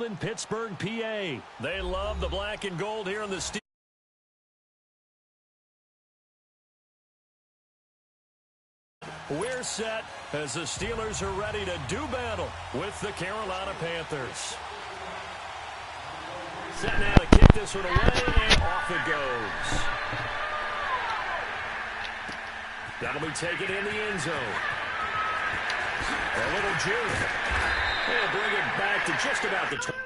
in Pittsburgh, PA. They love the black and gold here in the Steelers. We're set as the Steelers are ready to do battle with the Carolina Panthers. Set now to kick this one away, and off it goes. That'll be taken in the end zone. A little juke. They'll bring it back to just about the 20.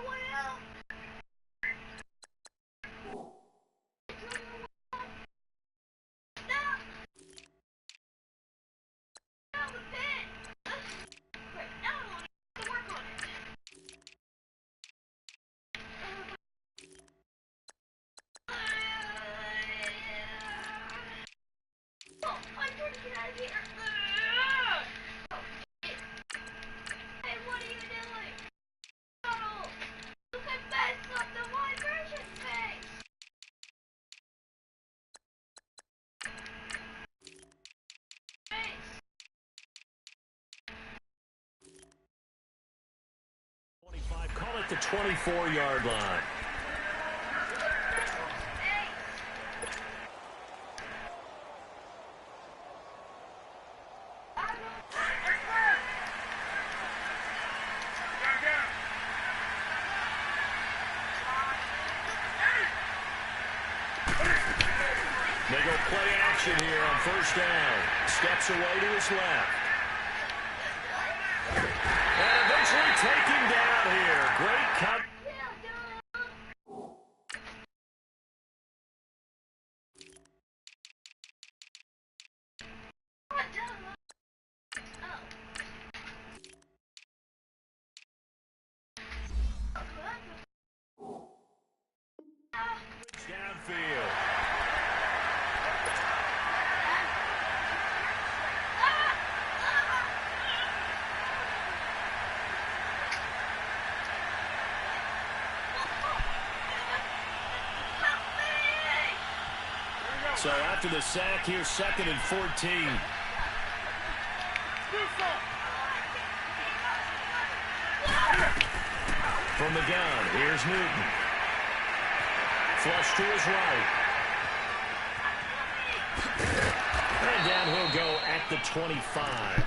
Call it the 24-yard line. They go play action here on first down. Steps away to his left. And eventually taken down here. Great cut. Downfield. So after the sack, here's 2nd and 14. From the gun, here's Newton. Flush to his right. And down he'll go at the 25.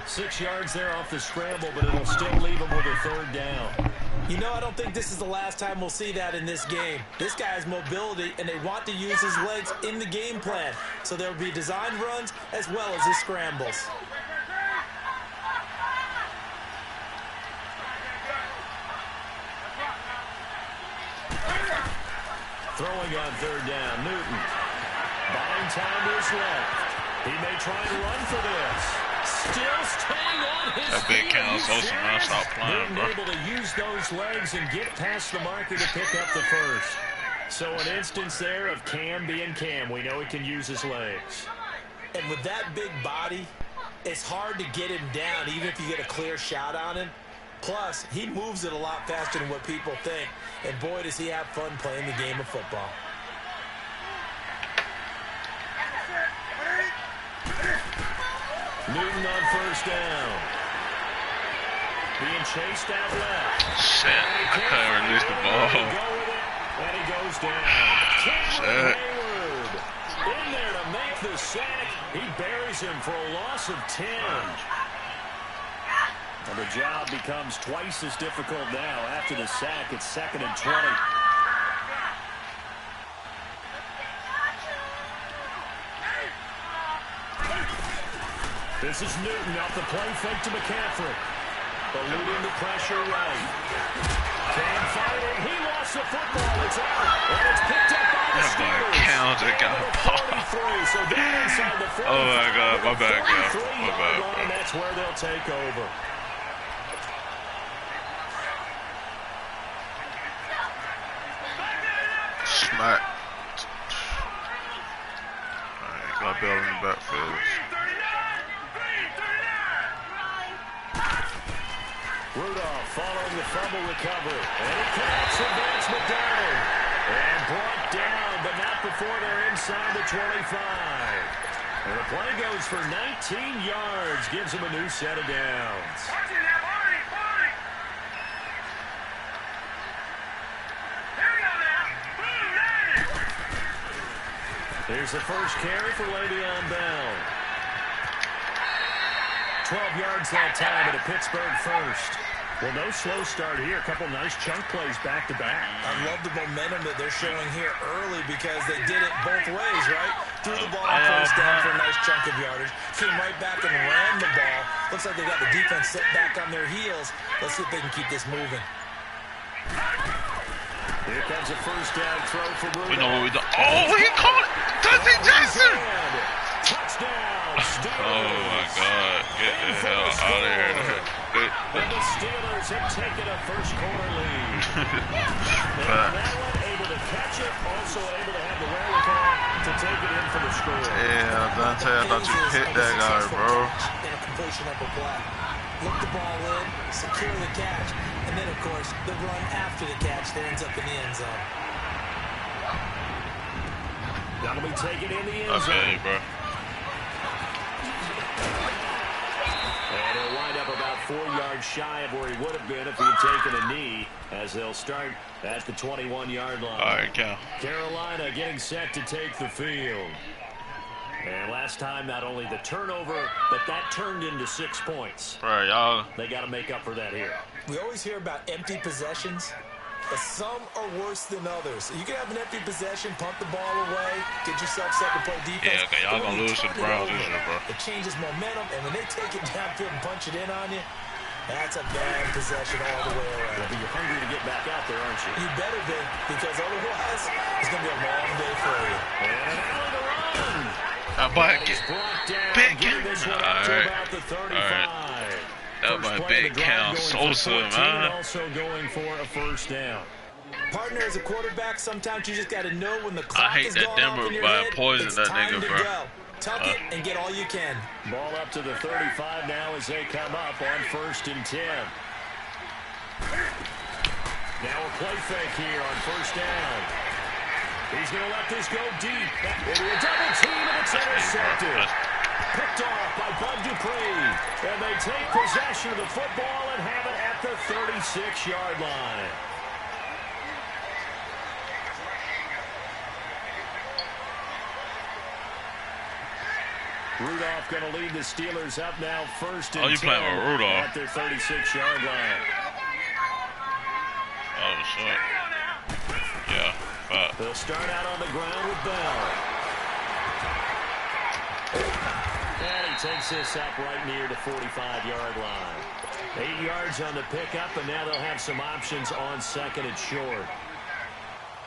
6 yards there off the scramble, but it'll still leave him with a 3rd down. You know, I don't think this is the last time we'll see that in this game. This guy has mobility, and they want to use his legs in the game plan. So there will be designed runs as well as his scrambles. Throwing on 3rd down, Newton. Buying time to his left. He may try and run for this. Still staying on his that big counts also not stop playing, bro. Able to use those legs and get past the marker to pick up the first. So an instance there of Cam being Cam. We know he can use his legs. And with that big body, it's hard to get him down even if you get a clear shot on him. Plus, he moves it a lot faster than what people think. And boy, does he have fun playing the game of football. Newton on 1st down. Being chased out left. Shit, I couldn't release the ball. And he goes down. Shit. In there to make the sack. He buries him for a loss of 10. And the job becomes twice as difficult now. After the sack, it's 2nd and 20. This is Newton off the play fake to McCaffrey. Eluding the pressure right. Can't fight it. He lost the football. It's out. And it's picked up by the Steelers. Counter got so they're inside the 40. Oh my God, my bad, girl. My bad, bro. That's where they'll take over. Smack. Alright, got Bell in the backfield. Rudolph following the fumble recovery. And he connects with Vance McDonald. And brought down, but not before they're inside the 25. And the play goes for 19 yards. Gives him a new set of downs. Here's the first carry for Le'Veon Bell. 12 yards that time, and a Pittsburgh first. Well, no slow start here. A couple nice chunk plays back-to-back. I love the momentum that they're showing here early because they did it both ways, right? Threw the ball on first down for a nice chunk of yardage. Came right back and ran the ball. Looks like they got the defense set back on their heels. Let's see if they can keep this moving. Here comes a first down throw for Bruno. We know what we do. Oh, he caught it. Dusty Jackson. Touchdown, Steelers. Oh, my God. Get the hell out of here. And the Steelers have taken a first quarter lead. And that one able to catch it, also able to have the wherewithal to take it in for the score. Yeah, Dante, I thought you hit that guy, bro. And a completion of a play. Look the ball in, secure the catch, and then, of course, the run after the catch that ends up in the end zone. That'll be taken in the end zone. Okay, bro. And he'll wind up about 4 yards shy of where he would have been if he had taken a knee, as they'll start at the 21-yard line. All right, Cal. Carolina getting set to take the field. And last time, not only the turnover, but that turned into 6 points. Right, y'all. They got to make up for that here. We always hear about empty possessions, but some are worse than others. You can have an empty possession, pump the ball away, get yourself set to play defense. Yeah, okay, y'all gonna lose to the Browns this year, bro. It changes momentum, and when they take it downfield and punch it in on you, that's a bad possession all the way around. Well, you're hungry to get back out there, aren't you? You better be, because otherwise, it's going to be a long day for you. And an alley to run. How about it? Pick it. All right. Right. That might big Cal Sosa, man. Also going for a first down. Partner, as a quarterback, sometimes you just got to know when the clock hate is that going Denver off in your by head, poison it's that time nigga, to bro. go. Tuck it and get all you can. Ball up to the 35 now as they come up on 1st and 10. Now a play fake here on first down. He's going to let this go deep. Into a double team, and it's intercepted. Picked off by Bud Dupree. And they take possession of the football and have it at the 36-yard line. Rudolph going to lead the Steelers up now 1st and 10. Oh, you playing with Rudolph? At their 36-yard line. Oh, shit. Yeah. They'll start out on the ground with Bell. And he takes this up right near the 45-yard line. 8 yards on the pickup, and now they'll have some options on 2nd and short.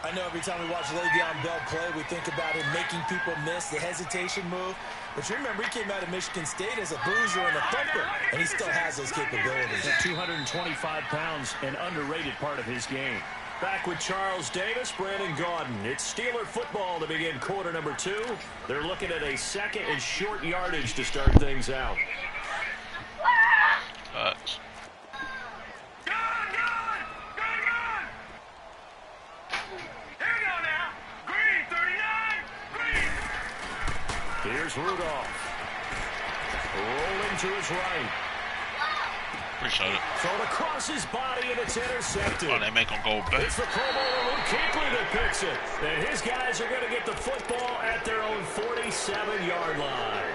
I know every time we watch Le'Veon Bell play, we think about him making people miss the hesitation move. But you remember, he came out of Michigan State as a bruiser and a thumper, and he still has those capabilities. At 225 pounds, an underrated part of his game. Back with Charles Davis, Brandon Gaudin. It's Steeler football to begin quarter number 2. They're looking at a 2nd and short yardage to start things out. Here's Rudolph. Rolling to his right. Appreciate it. Thrown across his body, and it's intercepted. Oh, they make him go back. It's the Pro Bowler Luke Kuechly that picks it. And his guys are going to get the football at their own 47-yard line.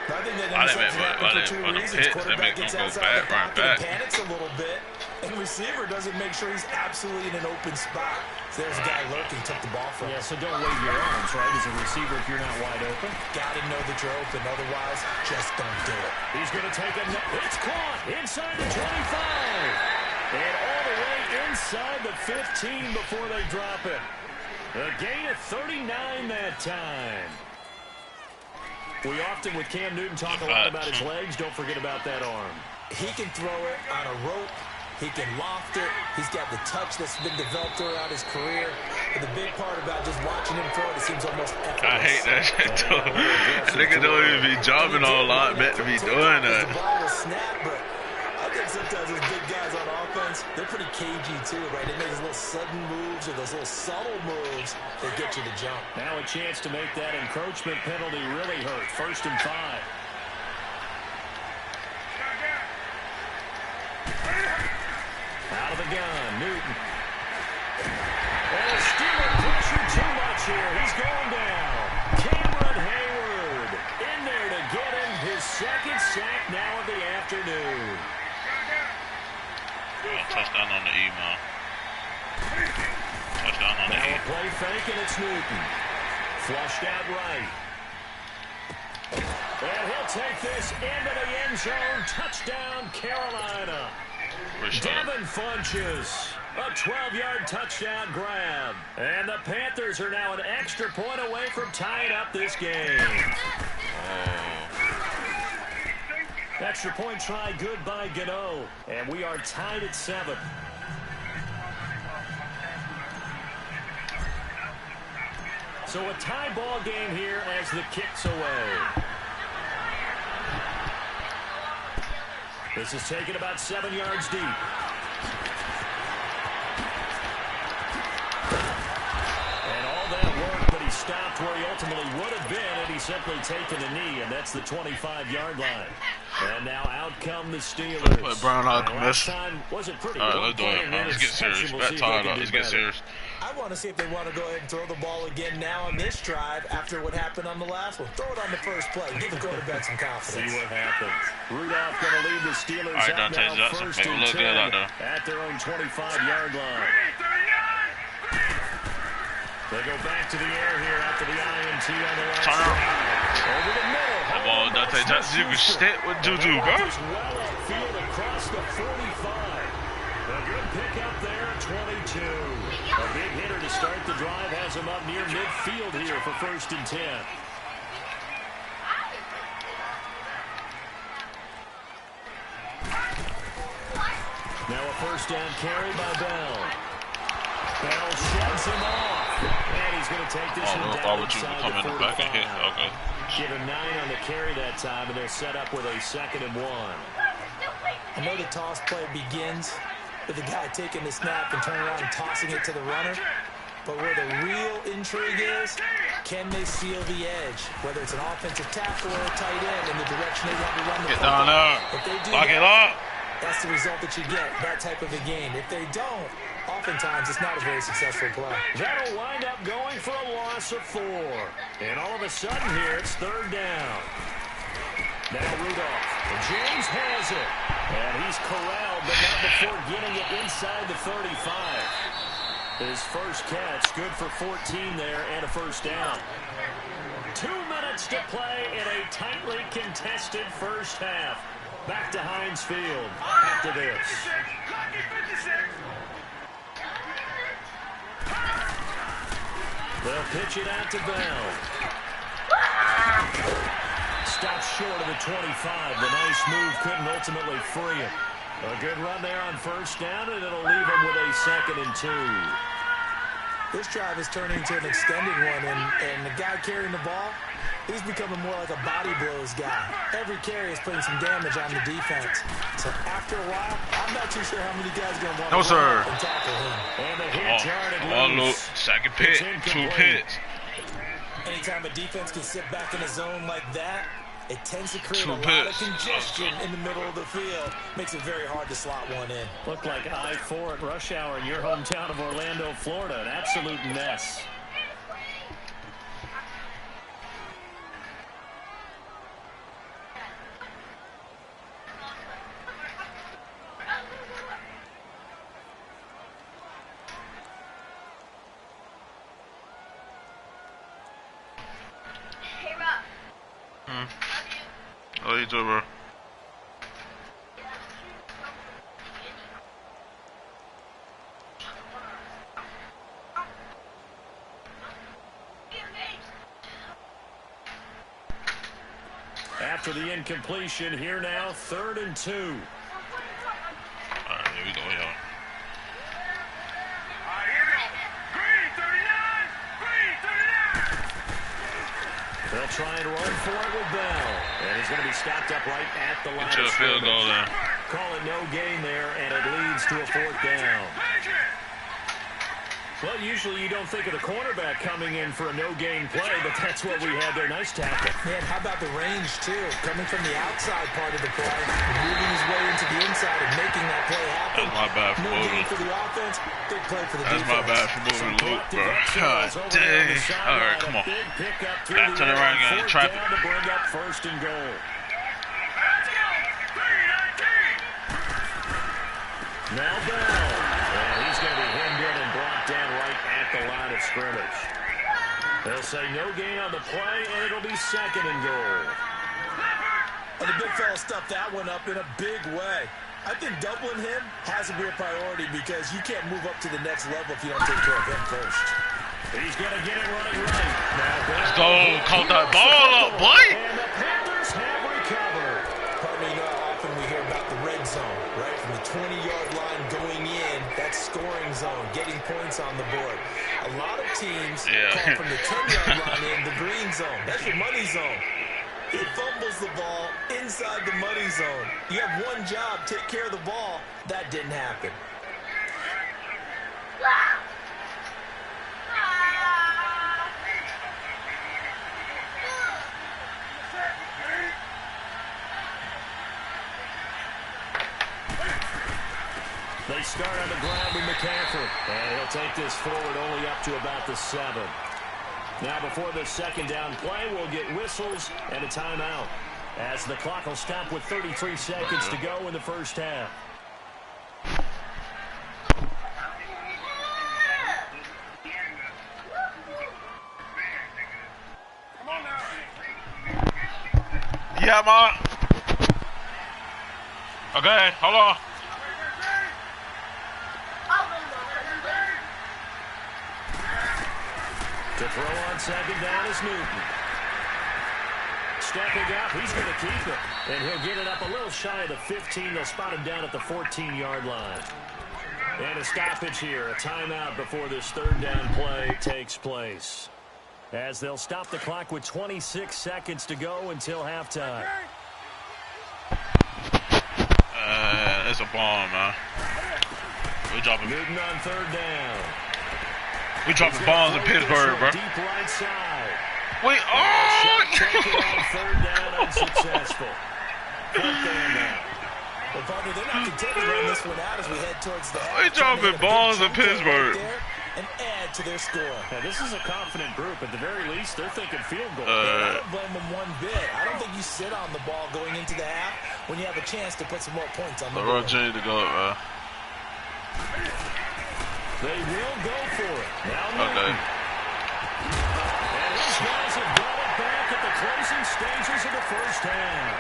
I think that I didn't happen for two reasons. Quarterback gets outside the pocket and panics a little bit, and the receiver doesn't make sure he's absolutely in an open spot. So there's a guy lurking, took the ball from him. Yeah, so don't wave your arms, right, as a receiver if you're not wide open. Got to know that you're open, otherwise, just don't do it. He's going to take a it's caught inside the 25. And all the way inside the 15 before they drop it. A gain of 39 that time. We often, with Cam Newton, talk a lot about his legs. Don't forget about that arm. He can throw it on a rope. He can loft it. He's got the touch that's been developed throughout his career. But the big part about just watching him throw it, it seems almost effortless. I hate that shit, too. That nigga don't even be jumping a lot meant to be doing that. The ball will snap, but I think sometimes those big guys on offense, they're pretty cagey, too, right? They make those little sudden moves or those little subtle moves that get you to jump. Now a chance to make that encroachment penalty really hurt. 1st and 5. Out of the gun, Newton. And a Steeler pressure too much here. He's going down. Touchdown on the E, man. Touchdown on the Now E. a play fake, and it's Newton. Flushed out right. And he'll take this into the end zone. Touchdown, Carolina. Devin Funches. A 12-yard touchdown grab. And the Panthers are now an extra point away from tying up this game. Extra point try good by Gano. And we are tied at 7. So a tie ball game here as the kick's away. This is taken about 7 yards deep. And all that work, but he stopped where he ultimately would have been had he simply taken a knee, and that's the 25-yard line. And now out come the Steelers. Put Brown out the miss. Wasn't pretty. All right, let's do it. Let's get serious. Let's get serious. I want to see if they want to go ahead and throw the ball again now on this drive after what happened on the last one. Throw it on the first play. Give the quarterback some confidence. See what happens. Rudolph going to lead the Steelers out now first and 10 at their own 25-yard line. They go back to the air here after the INT on the right side. Over the middle. Come on, Dante Johnson, you can stick with Juju, bro. Well upfield across the 45. A good pickup there at 22. A big hitter to start the drive has him up near midfield here for first and 10. Now a first down carry by Bell. Bell sheds him off. And he's going to take this one down inside the 45. Back and hit. Okay. Give him 9 on the carry that time, and they're set up with a 2nd and 1. I know the toss play begins with the guy taking the snap and turning around and tossing it to the runner. But where the real intrigue is, can they seal the edge? Whether it's an offensive tackle or a tight end in the direction they want to run the Get football. down there. If they do Lock it that, up. that's the result that you get, that type of a game. If they don't, oftentimes it's not a very successful play. That'll wind up going for a loss of 4. And all of a sudden here, it's 3rd down. Now Rudolph. And James has it. And he's corralled, but not before getting it inside the 35. His first catch, good for 14 there and a first down. 2 minutes to play in a tightly contested first half. Back to Heinz Field after this. They'll pitch it out to Bell. Stops short of the 25. The nice move couldn't ultimately free him. A good run there on first down, and it'll leave him with a 2nd and 2. This drive is turning into an extended one, and the guy carrying the ball, he's becoming more like a body blows guy. Every carry is putting some damage on the defense. So after a while, I'm not too sure how many guys are going to want to run and tackle him. And the hit yarded loose. Second pitch, 2 pits. Anytime a defense can sit back in a zone like that, it tends to create a lot of congestion in the middle of the field. Makes it very hard to slot one in. Looked like I-4 at rush hour in your hometown of Orlando, Florida. An absolute mess. How you doing, bro? After the incompletion, here now, 3rd and 2. All right, here we go, y'all. They'll try and run for it with Bell. And he's going to be stopped up right at the line. Get your field goal there. Call it no gain there, and it leads to a 4th down. Well, usually you don't think of the cornerback coming in for a no-gain play, but that's what we had there. Nice tackle. Man, how about the range, too? Coming from the outside part of the play, moving his way into the inside and making that play happen. That's my bad for no moving. gain for the offense, big play for the defense. That's my bad for moving Luke, bro. God dang. All right, come on. Back to the right again. Trap it. To bring up 1st and goal. Now Bell. They'll say no gain on the play, and it'll be 2nd and goal. And the big fella stuffed that one up in a big way. I think doubling him has to be a priority because you can't move up to the next level if you don't take care of him first. He's going to get it running right. Let's go. Caught that ball up, boy. And the Panthers have recovered. Partner, you know how often we hear about the red zone, right? From the 20-yard line going in, that's scoring zone, getting points on the board. A lot of teams call from the 10-yard line in the green zone. That's your money zone. He fumbles the ball inside the money zone. You have one job, take care of the ball. That didn't happen. They start on the ground with McCaffrey. And he'll take this forward only up to about the 7. Now before the 2nd down play, we'll get whistles and a timeout, as the clock will stop with 33 seconds to go in the first half. Yeah, man. Okay, hold on. To throw on 2nd down is Newton. Stepping up, he's going to keep it. And he'll get it up a little shy of the 15. They'll spot him down at the 14-yard line. And a stoppage here, a timeout before this 3rd down play takes place, as they'll stop the clock with 26 seconds to go until halftime. It's a bomb, man. We dropping. Newton on 3rd down. We dropping bombs in Pittsburgh, bro. Deep right side. Wait, Taken on 3rd down, unsuccessful. 4th down now. Well, partner, they're not content to run this one out as we head towards the half. We dropping bombs in Pittsburgh. And add to their score. Now, this is a confident group. At the very least, they're thinking field goal. I don't blame them one bit. I don't think you sit on the ball going into the half when you have a chance to put some more points on the board. Roger to go, bro. They will go for it. Now Okay. And these guys have got it back at the closing stages of the first half.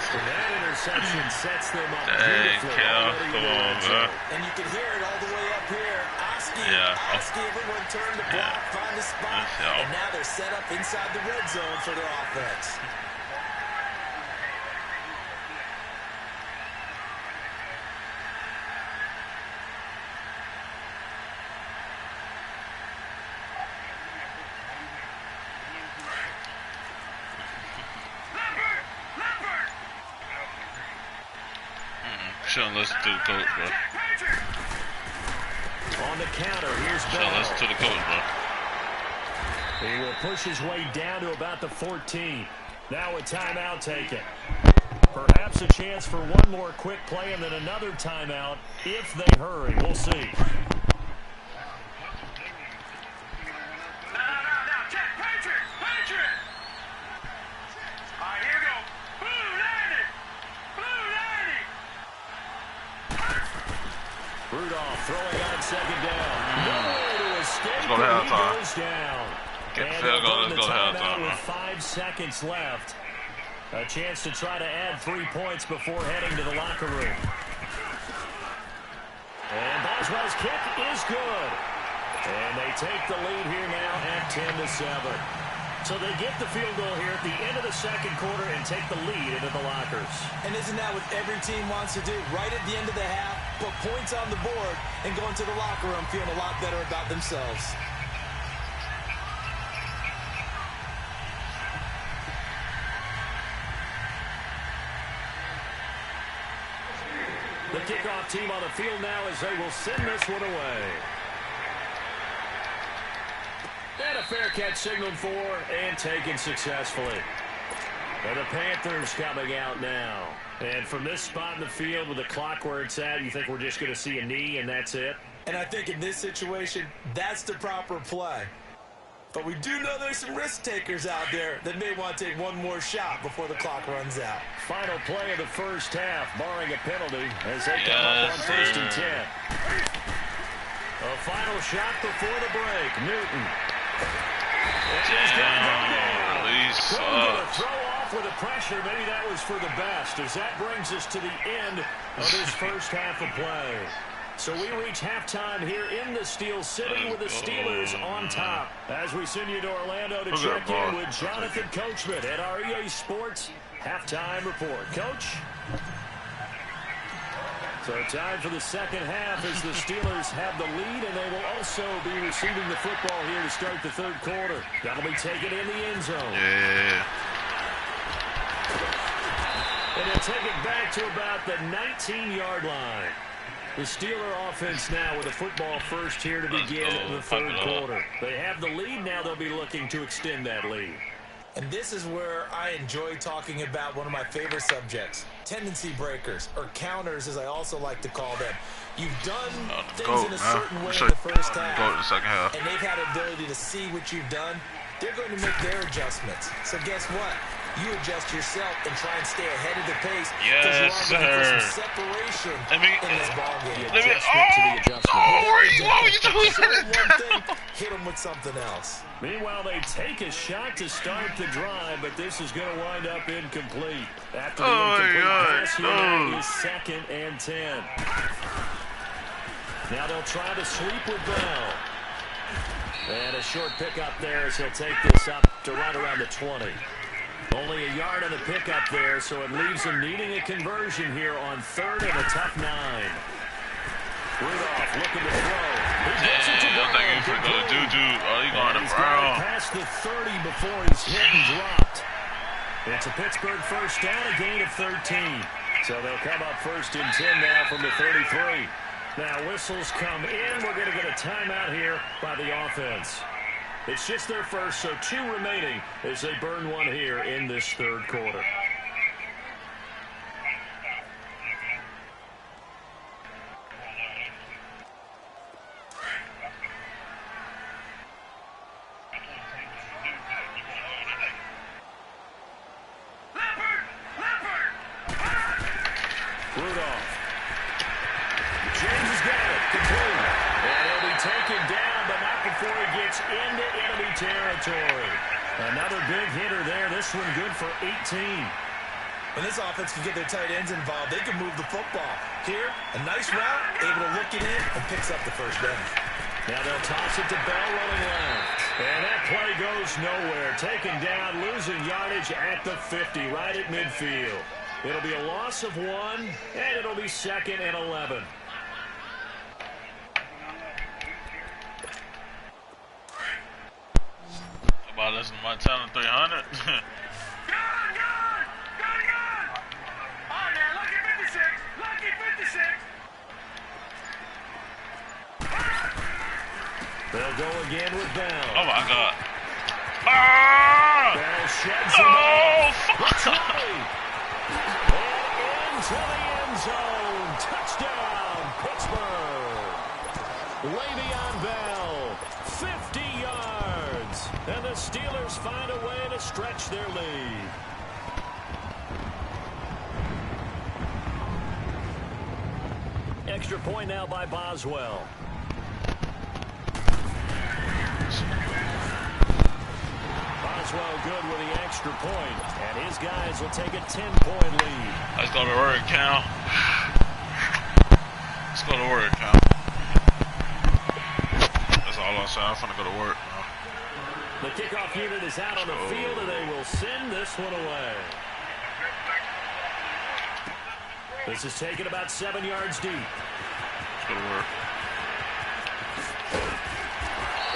And that interception sets them up beautifully. Come on, bro. And you can hear it all the way up here. Asking everyone turn the block, find a spot. And now they're set up inside the red zone for their offense. Shouldn't listen to the coach, bro. On the counter, here's Bell. Shouldn't listen to the coach, bro. He will push his way down to about the 14. Now a timeout taken. Perhaps a chance for one more quick play and then another timeout if they hurry. We'll see. Rudolph throwing on 2nd down. No to escape. Let's go to halftime. Goes down. Get the field goal. Let's go to halftime, with man. 5 seconds left. A chance to try to add 3 points before heading to the locker room. And Boswell's kick is good. And they take the lead here now at 10-7. So they get the field goal here at the end of the 2nd quarter and take the lead into the lockers. And isn't that what every team wants to do? Right at the end of the half, put points on the board, and go into the locker room feeling a lot better about themselves. The kickoff team on the field now as they will send this one away. And a fair catch signaled for and taken successfully. And the Panthers coming out now. And from this spot in the field with the clock where it's at, you think we're just going to see a knee and that's it? And I think in this situation, that's the proper play. But we do know there's some risk takers out there that may want to take one more shot before the clock runs out. Final play of the first half, barring a penalty, as they come up on 1st and 10. A final shot before the break. Newton. Damn, Lee sucks. Throw off with the pressure. Maybe that was for the best, as that brings us to the end of this first half of play. So we reach halftime here in the Steel City with the Steelers on top. As we send you to Orlando to check in with Jonathan Coachman at our EA Sports halftime report. Coach? So time for the second half as the Steelers have the lead, and they will also be receiving the football here to start the third quarter. That'll be taken in the end zone. Yeah. And they'll take it back to about the 19-yard line. The Steeler offense now with the football first here to begin the third quarter. They have the lead. Now they'll be looking to extend that lead. And this is where I enjoy talking about one of my favorite subjects, tendency breakers, or counters, as I also like to call them. You've done things in a certain way in the first half, and they've had the ability to see what you've done. They're going to make their adjustments. So guess what? You adjust yourself and try and stay ahead of the pace. Yes, sir. For some separation in this ballgame. What are you doing? Hit them with something else. Meanwhile, they take a shot to start the drive, but this is going to wind up incomplete. After the incomplete pass, here is 2nd and 10. Now they'll try to sweep with Bell. And a short pickup there as he'll take this up to right around the 20. Only a yard on the pickup there, so it leaves him needing a conversion here on 3rd and a tough 9. Rudolph looking to throw. He gets it to Brown. I think he's going to do. Oh, he's going to Brown. Past the 30 before he's hit and dropped. It's a Pittsburgh first down, a gain of 13. So they'll come up 1st and 10 now from the 33. Now whistles come in. We're going to get a timeout here by the offense. It's just their first, so 2 remaining as they burn one here in this third quarter. Rudolph. James has got it. Complete. And he'll be taken down, but not before he gets into enemy territory. Another big hitter there. This one good for 18. When this offense can get their tight ends involved, they can move the football. Here, a nice route, able to look it in, and picks up the first down. Now they'll toss it to Bell running left. And that play goes nowhere. Taken down, losing yardage at the 50, right at midfield. It'll be a loss of 1, and it'll be 2nd and 11. About less than my talent 300. They'll go again with Bell. Oh my God. Ah! Bell sheds him off. Fuck. And into the end zone. Touchdown, Pittsburgh. Le'Veon Bell, 50 yards. And the Steelers find a way to stretch their lead. Extra point now by Boswell. Boswell good with the extra point, and his guys will take a 10-point lead. Let's go to work, Cal. Let's go to work, Cal. That's all I'm saying. I'm finna go to work now. The kickoff unit is out on the field, and they will send this one away. This is taken about 7 yards deep. Let's go to work.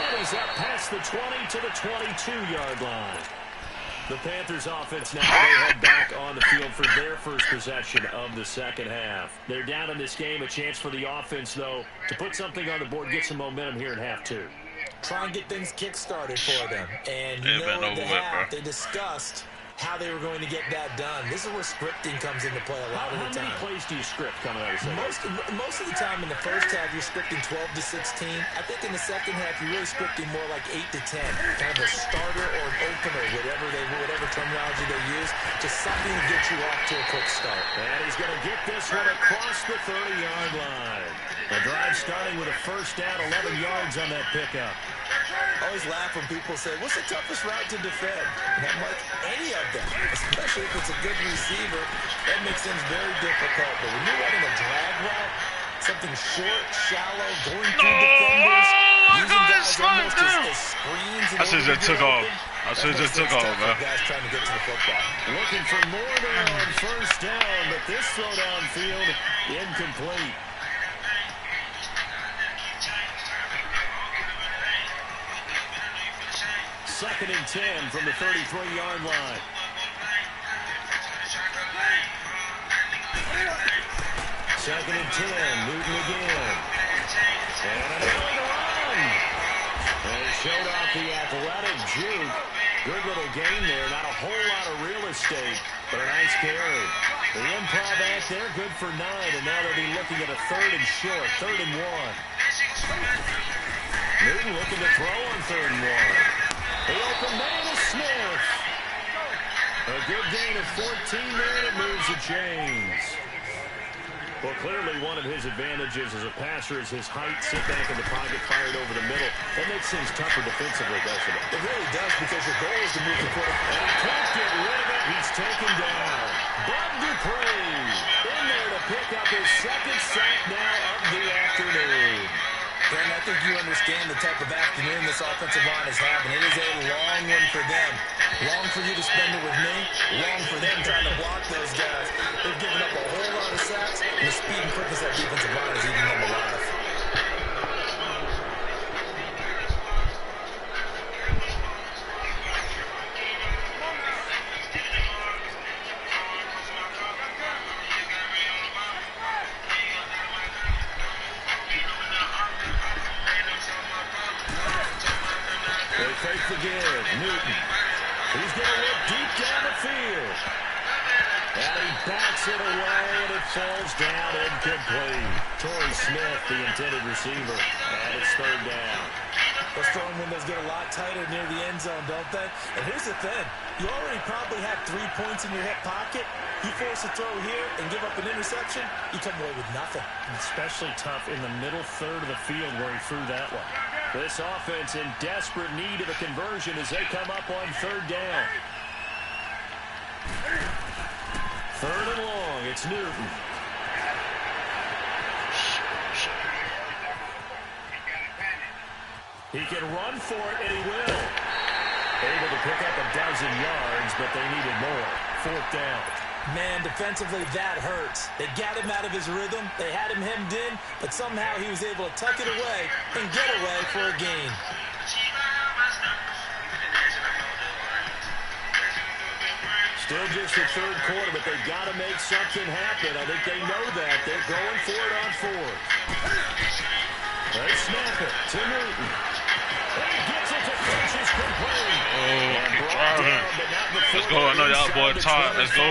And he's up past the 20 to the 22-yard line. The Panthers offense now, they head back on the field for their first possession of the second half. They're down in this game. A chance for the offense, though, to put something on the board, get some momentum here in half 2. Try and get things kick-started for them. And you know at the half, they discussed how they were going to get that done. This is where scripting comes into play a lot of the time. How many plays do you script coming out of the second? Most of the time in the first half, you're scripting 12 to 16. I think in the second half, you're really scripting more like 8 to 10. Kind of a starter or an opener, whatever terminology they use. Just something to get you off to a quick start. And he's going to get this one across the 30-yard line. The drive starting with a first down, 11 yards on that pickup. always laugh when people say, what's the toughest route to defend? And I'm like, any of them, especially if it's a good receiver. That makes things very difficult. But when you're running a drag route, something short, shallow, going through defenders, using guys almost as screens. I should have took off. I should have took off, man. Guys trying to get to the football. Looking for more there on first down, but this throw downfield incomplete. Second and 10 from the 33-yard line. Second and 10, Newton again. And another run. And he showed off the athletic juke. Good little gain there. Not a whole lot of real estate, but a nice carry. The improv act there, good for 9. And now they'll be looking at a third and short, 3rd and 1. Newton looking to throw on 3rd and 1. The open man is Smith. A good gain of 14 there, and it moves the chains. Well, clearly one of his advantages as a passer is his height. Sit back in the pocket, fired over the middle. That makes things tougher defensively, doesn't it? It really does, because your goal is to move the quarterback. And he can't get rid of it. He's taken down. Bud Dupree in there to pick up his second sack now of the afternoon. And I think you understand the type of afternoon this offensive line is having. It is a long one for them. Long for you to spend it with me. Long for them trying to block those guys. They've given up a whole lot of sacks, and the speed and quickness of that defensive line is eating them alive. Again, Newton. He's going to look deep down the field. And he backs it away, and it falls down incomplete. Torrey Smith, the intended receiver, and it's 3rd down. Those throwing windows get a lot tighter near the end zone, don't they? And here's the thing. You already probably have 3 points in your hip pocket. You force a throw here and give up an interception, you come away with nothing. Especially tough in the middle third of the field where he threw that one. This offense in desperate need of a conversion as they come up on 3rd down. 3rd and long, it's Newton. He can run for it, and he will. Able to pick up a dozen yards, but they needed more. 4th down. Man, defensively, that hurts. They got him out of his rhythm. They had him hemmed in, but somehow he was able to tuck it away and get away for a gain. Still just the 3rd quarter, but they've got to make something happen. I think they know that. They're going for it on 4th. They snap it to Newton. And he gets it to French, is complete. Oh, keep driving. Let's go. I know y'all boy tired. Let's go.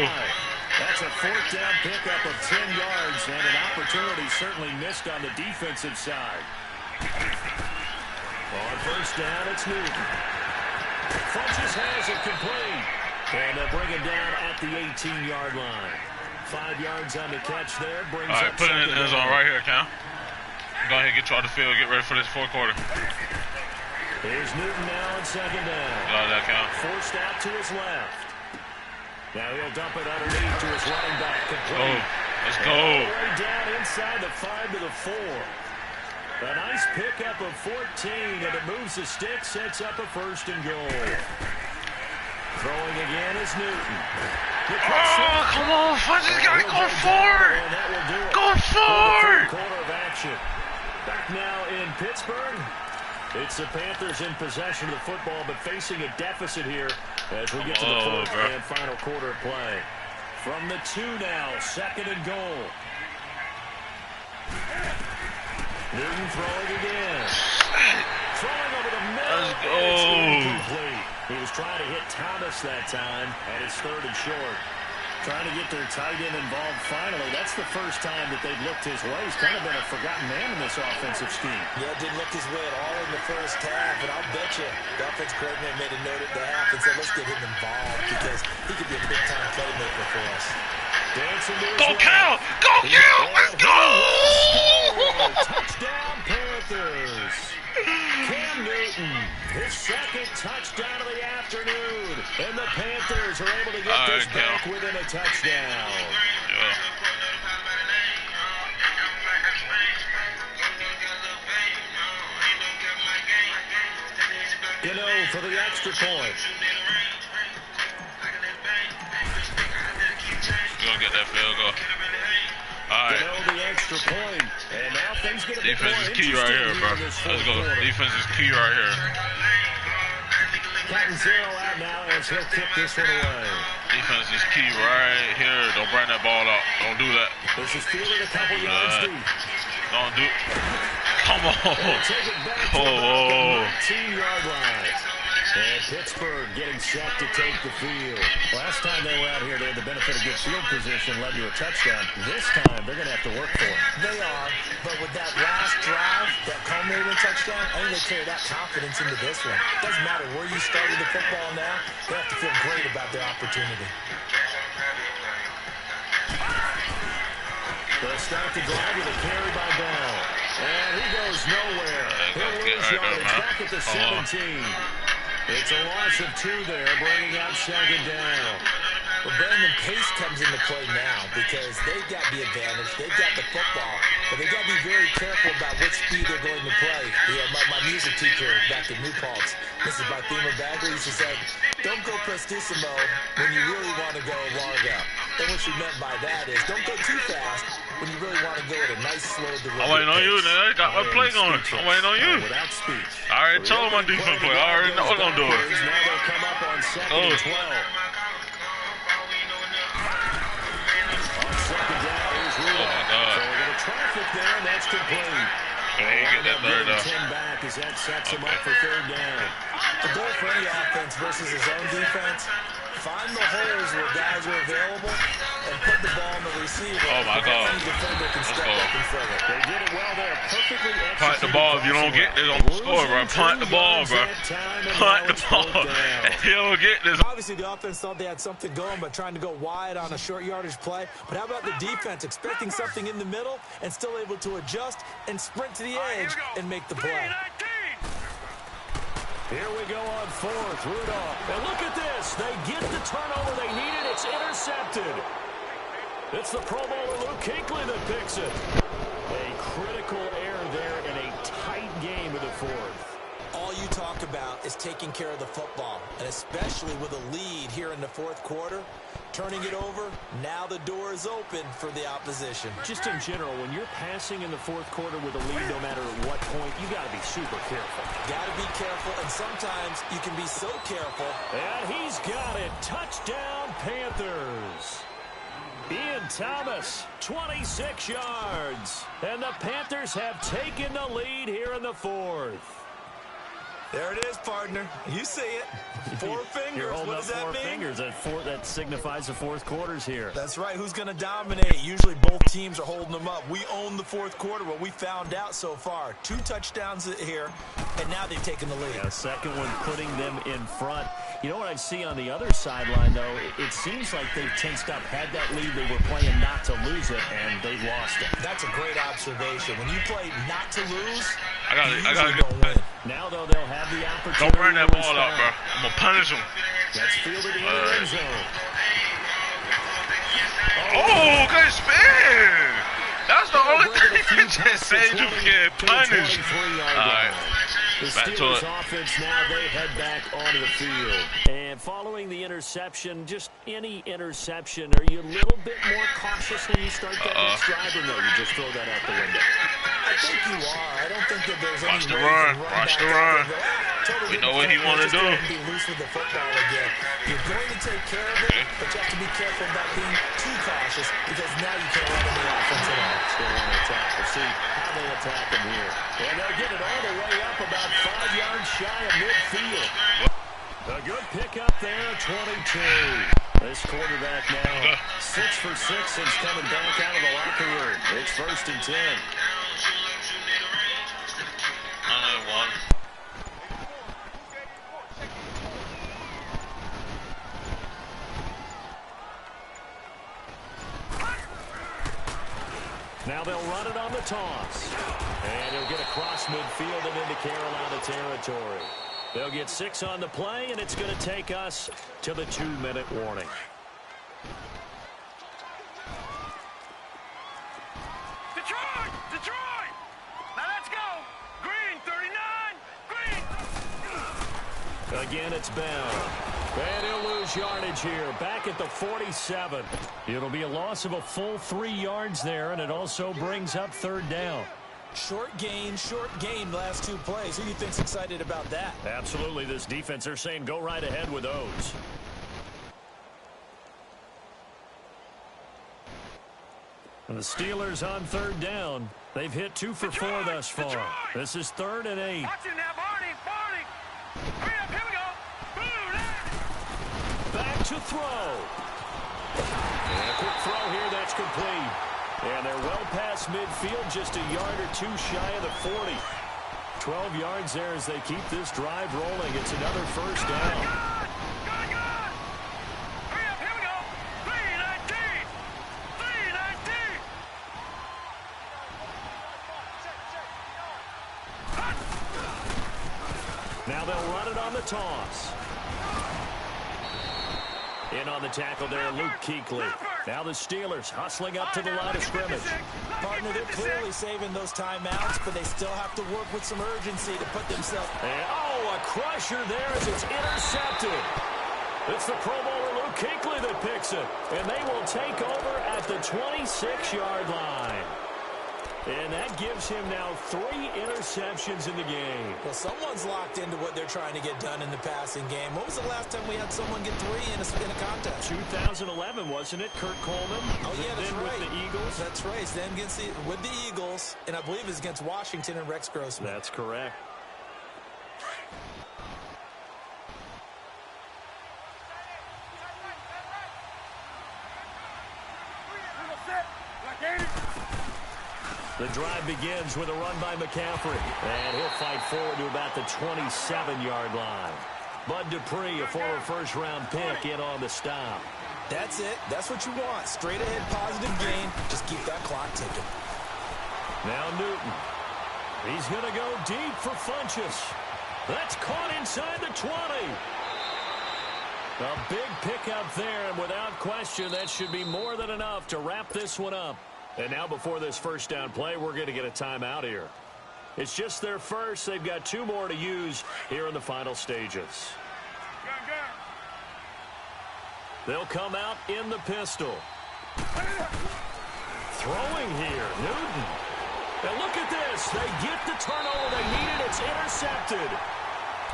That's a 4th down pickup of 10 yards, and an opportunity certainly missed on the defensive side. On 1st down, it's Newton. Funches has it complete. And they'll bring him down at the 18-yard line. 5 yards on the catch there. Brings all right, up put it in the zone right here, Cam. Go ahead, get you out the field. Get ready for this 4th quarter. Here's Newton now on 2nd down. Got that, Cam. Forced out to his left. Now he'll dump it underneath to his running back. Complete. Let's go. All the way down inside the 5 to the 4. A nice pickup of 14, and it moves the stick, sets up a 1st and goal. Throwing again is Newton. Oh, come on, Funches got to go forward. Go forward. Quarter of action. Back now in Pittsburgh. It's the Panthers in possession of the football, but facing a deficit here as we get to the 4th and final quarter of play. From the 2 now, 2nd and goal. Newton throwing again. Throwing over the middle. Let's go. He was trying to hit Thomas that time, and it's 3rd and short. Trying to get their tight end involved finally. That's the first time that they've looked his way. He's kind of been a forgotten man in this offensive scheme. Yeah, didn't look his way at all in the first half, and I'll bet you the offense coordinator made a note at the half and said, let's get him involved because he could be a big-time playmaker for us. Go, Cal! Go, Cal! Let's go! Touchdown, Panthers! Cam Newton, his second touchdown of the afternoon. And the Panthers are able to get this back within a touchdown. Yeah. For the extra point. We're going to get that field goal. All right. The extra point. And now things get a bit Defense is key right here, bro. Let's go. Defense is key right here. Counting 0 out now as he'll kick this one away. Defense is key right here. Don't bring that ball out. Don't do that. This is fielded a couple yards deep. Don't do. Come on. Take it back to the 19-yard line. And Pittsburgh getting set to take the field. Last time they were out here, they had the benefit of good field position, led to a touchdown. This time, they're going to have to work for it. They are, but with that last drive, that culminating touchdown, I think they carry that confidence into this one. Doesn't matter where you started the football now, they have to feel great about their opportunity. They'll start the drive with a carry by Bell. And he goes nowhere. He'll lose yards back at the 17. It's a loss of 2 there, bringing up second down. Well, Brandon, pace comes into play now because they've got the advantage. They've got the football, but they've got to be very careful about which speed they're going to play. Yeah, my music teacher back at New Paltz, Mrs. Barthema Bagley, used to say, don't go prestissimo when you really want to go largo. And what she meant by that is don't go too fast when you really want to go at a nice, slow, deliberate I'm waiting on you, man. I got my play going. I'm waiting on you. Without speech. I already told my defense play. I already know what I'm doing. Now they'll come up on second and 12. On second down, here's Rudolph. Oh, my God. So we're going to traffic there, and that's complete. Hey, get that third down. 10 back as that sets him up for third down. The goal for any offense versus his own defense, find the holes where guys are available and put the ball in the receiver. Oh, my God. Any defender can step up and fill it. They did it well there. Perfectly executed. Punt the ball. If you don't get this, don't score, bro. Punt the ball, bro. Punt the ball. If you don't get this. Obviously, the offense thought they had something going by trying to go wide on a short yardage play. But how about the defense expecting something in the middle and still able to adjust and sprint to the edge and make the play? Here we go on fourth. Rudolph. And look at this. They get the turnover they needed. It's intercepted. It's the Pro Bowler Luke Kuechly that picks it. A critical error there in a tight game of the fourth. All you talk about is taking care of the football, and especially with a lead here in the fourth quarter, turning it over, now the door is open for the opposition. Just in general, when you're passing in the fourth quarter with a lead, no matter at what point, you got to be super careful. Got to be careful, and sometimes you can be so careful. And he's got it. Touchdown, Panthers. Ian Thomas, 26 yards. And the Panthers have taken the lead here in the fourth. There it is, partner. You see it. 4 fingers. What does that mean? 4 fingers. That signifies the fourth quarter's here. That's right. Who's going to dominate? Usually both teams are holding them up. We own the fourth quarter, what we found out so far. 2 touchdowns here, and now they've taken the lead. Yeah, second one putting them in front. You know what I see on the other sideline, though? It seems like they've tensed up, had that lead. They were playing not to lose it, and they lost it. That's a great observation. When you play not to lose, I got to win. Now, though, they'll have the opportunity. Don't bring that ball out, bro. I'm going to punish him. That's fielded in the end zone. Oh, good spin. That's the only thing that saves you from getting punished. All right. The Steelers offense now, they head back onto the field. And following the interception, just any interception, are you a little bit more cautious when you start that next drive, or no, you just throw that out the window? I think you are. I don't think that there's Watch any the way run. Watch the run. We know what he want to do. Be loose with the football again. You're going to take care of it, but you have to be careful about being too cautious because now you can't run any offense at all. Still want to attack. We'll see how they attack him here. And they'll get it all the way up about 5 yards shy of midfield. A good pickup there, 22. This quarterback now 6 for 6 since coming back out of the locker room. It's 1st and 10. Now they'll run it on the toss. And he'll get across midfield and into Carolina territory. They'll get 6 on the play, and it's going to take us to the 2-minute warning. Detroit! Detroit! Now let's go! Green, 39! Green! Again, it's Bell. And he'll lose yardage here, back at the 47. It'll be a loss of a full 3 yards there, and it also brings up 3rd down. Short gain, last 2 plays. Who do you think's excited about that? Absolutely, this defense, they're saying go right ahead with those. And the Steelers on 3rd down. They've hit 2 for 4 thus far. This is 3rd and 8. Watch it now, Barney! Barney! Hurry up, here we go! Boom! Back to throw. And a quick throw here, that's complete. And they're well past midfield, just a yard or 2 shy of the 40. 12 yards there as they keep this drive rolling. It's another 1st down. Good! Hurry up, here we go! 319! 319! Now they'll run it on the toss. In on the tackle there, Luke Kuechly. Now the Steelers hustling up to the line of scrimmage. Partner, they're clearly saving those timeouts, but they still have to work with some urgency to put themselves... And, oh, a crusher there as it's intercepted. It's the Pro Bowler Luke Kuechly that picks it. And they will take over at the 26-yard line. And that gives him now 3 interceptions in the game. Well, someone's locked into what they're trying to get done in the passing game. When was the last time we had someone get 3 in a contest? 2011, wasn't it? Kurt Coleman? Oh, yeah, that's right. With the Eagles? That's right. It's them with the Eagles, and I believe it's against Washington and Rex Grossman. That's correct. The drive begins with a run by McCaffrey. And he'll fight forward to about the 27-yard line. Bud Dupree, a former first-round pick, in on the stop. That's it. That's what you want. Straight ahead, positive gain. Just keep that clock ticking. Now Newton. He's going to go deep for Funchess. That's caught inside the 20. A big pickup there, and without question, that should be more than enough to wrap this one up. And now before this 1st down play, we're going to get a timeout here. It's just their first. They've got 2 more to use here in the final stages. They'll come out in the pistol. Throwing here, Newton. And look at this. They get the turnover they needed. It's intercepted.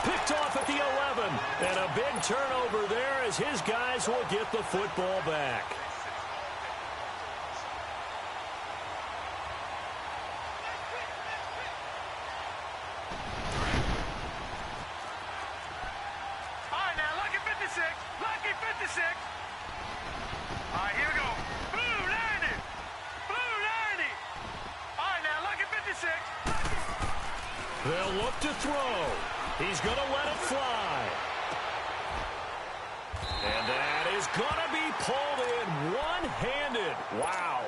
Picked off at the 11. And a big turnover there as his guys will get the football back. Lucky 56. All right, here we go. Blue 90. Blue 90. All right, now, lucky 56. They'll look to throw. He's going to let it fly. And that is going to be pulled in one-handed. Wow.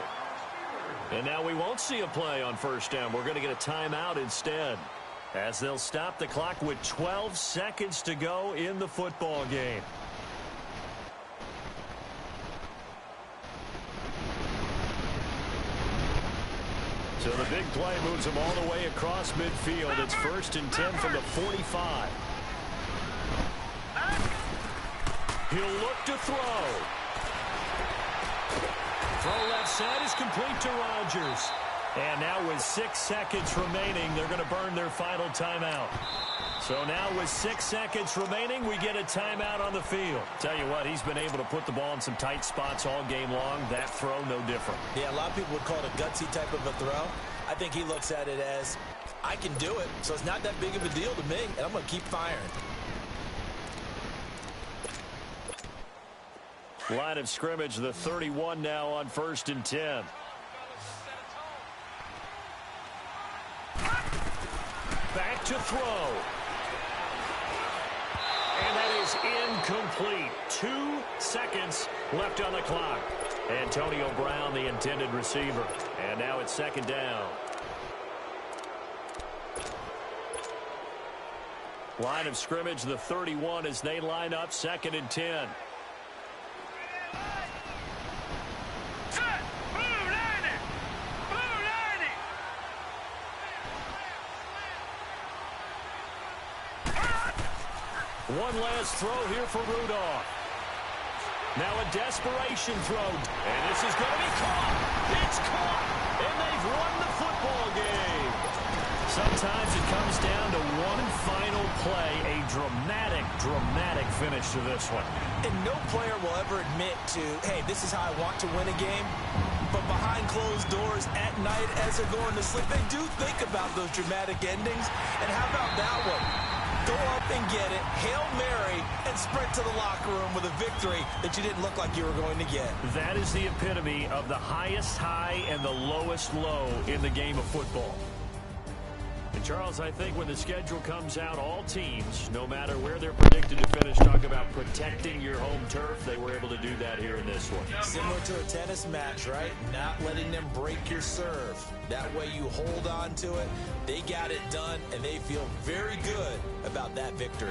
And now we won't see a play on 1st down. We're going to get a timeout instead, as they'll stop the clock with 12 seconds to go in the football game. So the big play moves him all the way across midfield. It's 1st and 10 from the 45. He'll look to throw. Throw left side is complete to Rodgers. And now with 6 seconds remaining, they're going to burn their final timeout. So now with 6 seconds remaining, we get a timeout on the field. Tell you what, he's been able to put the ball in some tight spots all game long. That throw, no different. Yeah, a lot of people would call it a gutsy type of a throw. I think he looks at it as, I can do it, so it's not that big of a deal to me, and I'm going to keep firing. Line of scrimmage, the 31 now on 1st and 10. Back to throw. And that is incomplete. 2 seconds left on the clock. Antonio Brown, the intended receiver. And now it's 2nd down. Line of scrimmage, the 31, as they line up 2nd and 10. Set. Blue 90. Blue 90. One last throw here for Rudolph. Now a desperation throw. And this is going to be caught. It's caught. And they've won the football game. Sometimes it comes down to one final play. A dramatic finish to this one. And no player will ever admit to, hey, this is how I want to win a game. But behind closed doors at night as they're going to sleep, they do think about those dramatic endings. And how about that one? Go up and get it, Hail Mary, and sprint to the locker room with a victory that you didn't look like you were going to get. That is the epitome of the highest high and the lowest low in the game of football. And Charles, I think when the schedule comes out, all teams, no matter where they're predicted to finish, talk about protecting your home turf. They were able to do that here in this one. Similar to a tennis match, right? Not letting them break your serve. That way you hold on to it. They got it done, and they feel very good about that victory.